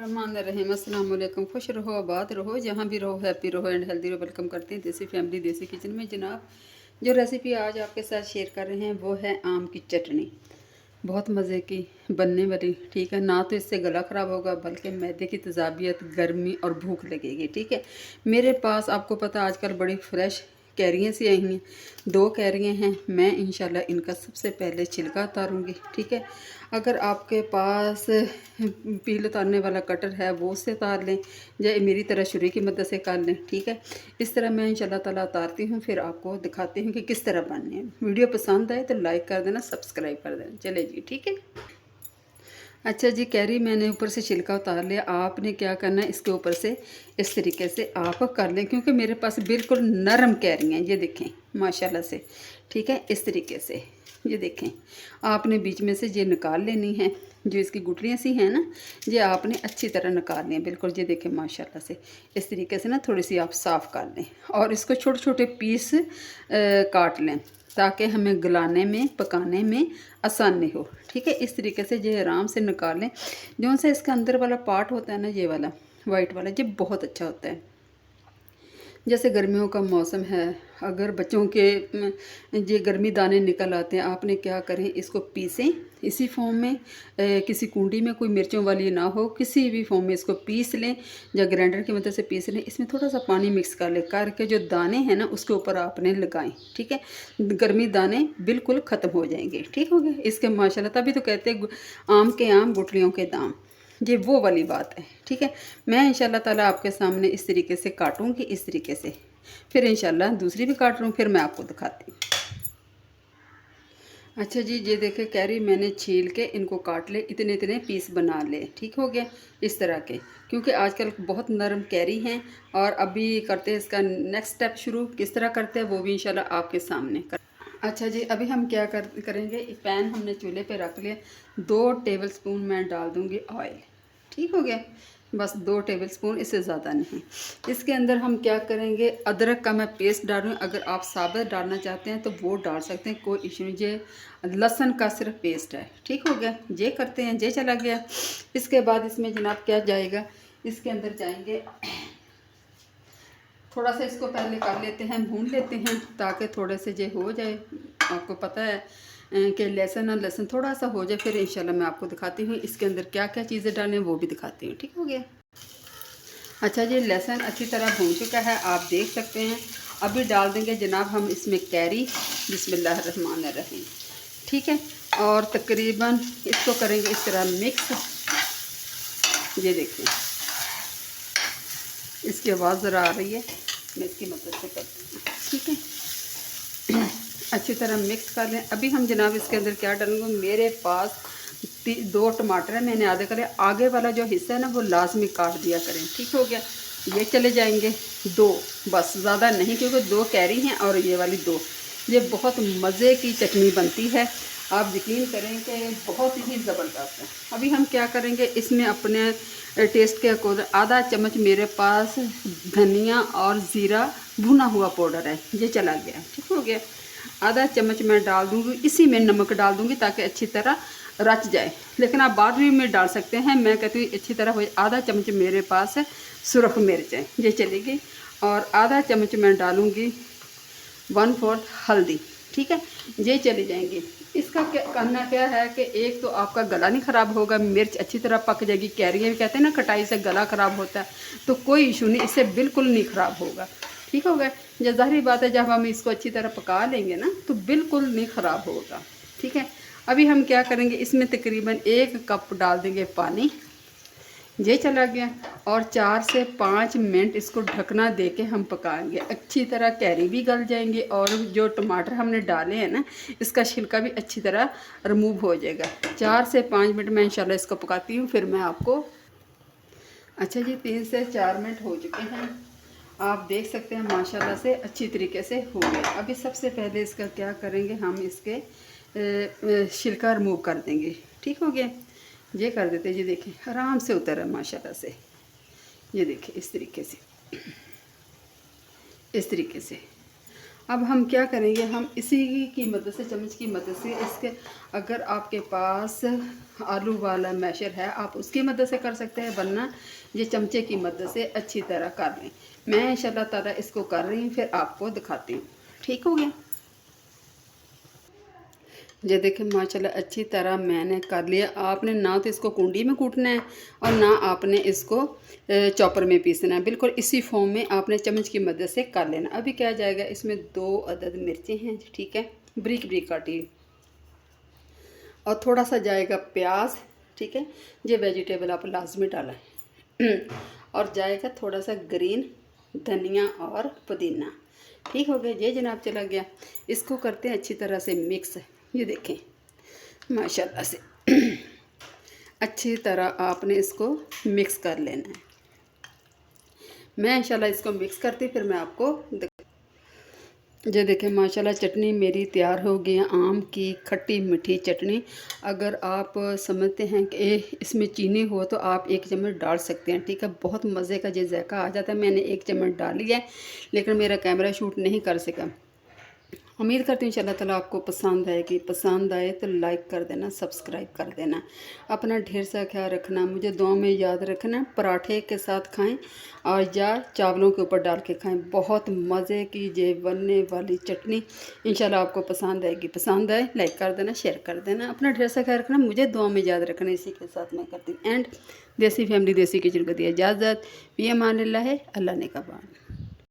रहमान रहीम। अस्सलाम वालेकुम। खुश रहो, आबाद रहो, जहाँ भी रहो, हैप्पी रहो एंड हेल्दी रहो। वेलकम करते हैं देसी फैमिली देसी किचन में। जनाब, जो रेसिपी आज आपके साथ शेयर कर रहे हैं वो है आम की चटनी। बहुत मज़े की बनने वाली, ठीक है ना। तो इससे गला ख़राब होगा बल्कि मैदे की तेज़ाबियत, गर्मी और भूख लगेगी, ठीक है। मेरे पास आपको पता आजकल बड़ी फ्रेश कैरियाँ सी आई हैं, 2 कैरियाँ हैं। मैं इंशाल्लाह इनका सबसे पहले छिलका उतारूँगी, ठीक है। अगर आपके पास पील उतारने वाला कटर है वो उससे उतार लें, या मेरी तरह छुरी की मदद से कर लें, ठीक है। इस तरह मैं इंशाल्लाह ताला उतारती हूँ, फिर आपको दिखाती हूँ कि किस तरह बनने हैं। वीडियो पसंद आए तो लाइक कर देना, सब्सक्राइब कर देना। चले जी, ठीक है। अच्छा जी, कैरी मैंने ऊपर से छिलका उतार लिया। आपने क्या करना है, इसके ऊपर से इस तरीके से आप कर लें, क्योंकि मेरे पास बिल्कुल नरम कैरी हैं। ये देखें माशाल्लाह से, ठीक है। इस तरीके से ये देखें, आपने बीच में से ये निकाल लेनी है, जो इसकी गुठलियाँ सी हैं ना, ये आपने अच्छी तरह निकाल लें बिल्कुल। ये देखें माशाल्लाह से इस तरीके से ना थोड़ी सी आप साफ़ कर लें और इसको छोटे छोटे पीस काट लें, ताकि हमें गलाने में पकाने में आसानी हो, ठीक है। इस तरीके से ये आराम से निकालें। जो सा इसका अंदर वाला पार्ट होता है ना, ये वाला वाइट वाला, ये बहुत अच्छा होता है। जैसे गर्मियों का मौसम है, अगर बच्चों के ये गर्मी दाने निकल आते हैं, आपने क्या करें, इसको पीसें इसी फॉर्म में। किसी कुंडी में कोई मिर्चों वाली ना हो, किसी भी फॉर्म में इसको पीस लें या ग्राइंडर की मदद से पीस लें। इसमें थोड़ा सा पानी मिक्स कर लें, करके जो दाने हैं ना उसके ऊपर आपने लगाएं, ठीक है। गर्मी दाने बिल्कुल ख़त्म हो जाएंगे, ठीक हो गया इसके माशाल्लाह। तभी तो कहते हैं आम के आम गुठलियों के दाम, ये वो वाली बात है, ठीक है। मैं इंशाल्लाह ताला आपके सामने इस तरीके से काटूंगी, इस तरीके से, फिर इंशाल्लाह दूसरी भी काट लूँ, फिर मैं आपको दिखाती हूँ। अच्छा जी, ये देखे कैरी मैंने छील के इनको काट ले, इतने इतने पीस बना ले, ठीक हो गया इस तरह के, क्योंकि आजकल बहुत नरम कैरी हैं। और अभी करते हैं इसका नेक्स्ट स्टेप शुरू, किस तरह करते हैं वो भी इंशाल्लाह आपके सामने कर। अच्छा जी, अभी हम क्या करेंगे, पैन हमने चूल्हे पे रख लिया। 2 टेबलस्पून मैं डाल दूँगी ऑयल, ठीक हो गया। बस 2 टेबलस्पून, इससे ज़्यादा नहीं। इसके अंदर हम क्या करेंगे, अदरक का मैं पेस्ट डाल रही हूँ। अगर आप साबुत डालना चाहते हैं तो वो डाल सकते हैं, कोई इशू नहीं। ये लहसुन का सिर्फ पेस्ट है, ठीक हो गया। ये करते हैं, ये चला गया। इसके बाद इसमें जनाब क्या जाएगा, इसके अंदर जाएंगे, थोड़ा सा इसको पहले कर लेते हैं, भून लेते हैं, ताकि थोड़े से ये हो जाए। आपको पता है कि लहसुन और लहसुन थोड़ा सा हो जाए, फिर इंशाल्लाह मैं आपको दिखाती हूँ इसके अंदर क्या क्या चीज़ें डालें, वो भी दिखाती हूँ, ठीक हो गया। अच्छा जी, लहसुन अच्छी तरह भून चुका है, आप देख सकते हैं। अभी डाल देंगे जनाब हम इसमें कैरी, बिस्मिल्लाहिर्रहमानिर्रहीम, ठीक है। और तकरीबन इसको करेंगे इस तरह मिक्स। ये देखिए इसकी आवाज़ ज़रा आ रही है, मैं इसकी मदद से करती हूँ, ठीक है। अच्छी तरह मिक्स कर लें। अभी हम जनाब इसके अंदर क्या डालेंगे, मेरे पास 2 टमाटर है, मैंने आधे करे। आगे वाला जो हिस्सा है ना वो लाजमी काट दिया करें, ठीक हो गया। ये चले जाएंगे 2, बस ज़्यादा नहीं, क्योंकि 2 कैरी हैं और ये वाली 2। ये बहुत मज़े की चटनी बनती है, आप यकीन करें कि बहुत ही ज़बरदस्त है। अभी हम क्या करेंगे, इसमें अपने टेस्ट के अकॉर्डिंग आधा चम्मच मेरे पास धनिया और ज़ीरा भुना हुआ पाउडर है, ये चला गया, ठीक हो गया। आधा चम्मच मैं डाल दूँगी, इसी में नमक डाल दूँगी ताकि अच्छी तरह रच जाए, लेकिन आप बाद में डाल सकते हैं। मैं कहती हूँ अच्छी तरह हो। आधा चम्मच मेरे पास है सुरख मिर्च है, ये चलेगी। और आधा चम्मच मैं डालूँगी 1/4 हल्दी, ठीक है। ये चली जाएंगी। इसका क्या करना क्या है कि एक तो आपका गला नहीं ख़राब होगा, मिर्च अच्छी तरह पक जाएगी। कैरियाँ भी कहते हैं ना खटाई से गला ख़राब होता है, तो कोई इशू नहीं, इससे बिल्कुल नहीं ख़राब होगा, ठीक हो गया। ये ज़ाहिर बात है, जब हम इसको अच्छी तरह पका लेंगे ना तो बिल्कुल नहीं ख़राब होगा, ठीक है। अभी हम क्या करेंगे, इसमें तकरीबन 1 कप डाल देंगे पानी, ये चला गया। और 4 से 5 मिनट इसको ढकना दे के हम पकाएंगे। अच्छी तरह कैरी भी गल जाएंगे और जो टमाटर हमने डाले हैं ना, इसका छिलका भी अच्छी तरह रिमूव हो जाएगा। 4 से 5 मिनट मैं इंशाल्लाह इसको पकाती हूँ, फिर मैं आपको। अच्छा जी, 3 से 4 मिनट हो चुके हैं, आप देख सकते हैं माशाल्लाह से अच्छी तरीके से हो गया। अभी सबसे पहले इसका क्या करेंगे, हम इसके छिलका रिमूव कर देंगे, ठीक हो गया। ये कर देते हैं, ये देखिए आराम से उतर है माशाल्लाह से। ये देखिए इस तरीके से, इस तरीके से। अब हम क्या करेंगे, हम इसी की मदद से, चम्मच की मदद से इसके, अगर आपके पास आलू वाला मैशर है आप उसकी मदद से कर सकते हैं, वरना ये चमचे की मदद से अच्छी तरह कर लें। मैं इंशाल्लाह ताला इसको कर रही हूँ, फिर आपको दिखाती हूँ। ठीक हो गया। ये देखें माशाल्लाह अच्छी तरह मैंने कर लिया। आपने ना तो इसको कुंडी में कूटना है और ना आपने इसको चॉपर में पीसना है, बिल्कुल इसी फॉर्म में आपने चम्मच की मदद से कर लेना। अभी क्या जाएगा, इसमें 2 अदद मिर्चें हैं, ठीक है, ब्रिक ब्रिक काटी, और थोड़ा सा जाएगा प्याज, ठीक है, ये वेजिटेबल आप लाजमी डाला है और जाएगा थोड़ा सा ग्रीन धनिया और पुदीना। ठीक हो गया, ये जनाब चला गया। इसको करते हैं अच्छी तरह से मिक्स। ये देखें माशाल्लाह से अच्छी तरह आपने इसको मिक्स कर लेना है। मैं इंशाल्लाह इसको मिक्स करती फिर मैं आपको ये देखें माशाल्लाह चटनी मेरी तैयार हो गई है, आम की खट्टी मीठी चटनी। अगर आप समझते हैं कि इसमें चीनी हो तो आप 1 चम्मच डाल सकते हैं, ठीक है, बहुत मज़े का ये जायका आ जाता है। मैंने 1 चम्मच डाली है लेकिन मेरा कैमरा शूट नहीं कर सका। उम्मीद करती हूँ इंशाल्लाह ताला आपको पसंद आएगी। पसंद आए तो लाइक कर देना, सब्सक्राइब कर देना। अपना ढेर सा ख्याल रखना, मुझे दुआ में याद रखना। पराठे के साथ खाएं और या चावलों के ऊपर डाल के खाएं, बहुत मज़े की ये बनने वाली चटनी इंशाल्लाह आपको पसंद आएगी। पसंद आए लाइक कर देना, शेयर कर देना। अपना ढेर सा ख्याल रखना, मुझे दुआ में याद रखना। इसी के साथ मैं करती हूँ एंड। देसी फैमिली देसी किचन को दिया इजाज़त। भी अमान अल्लाह है, अल्लाह ने कबान।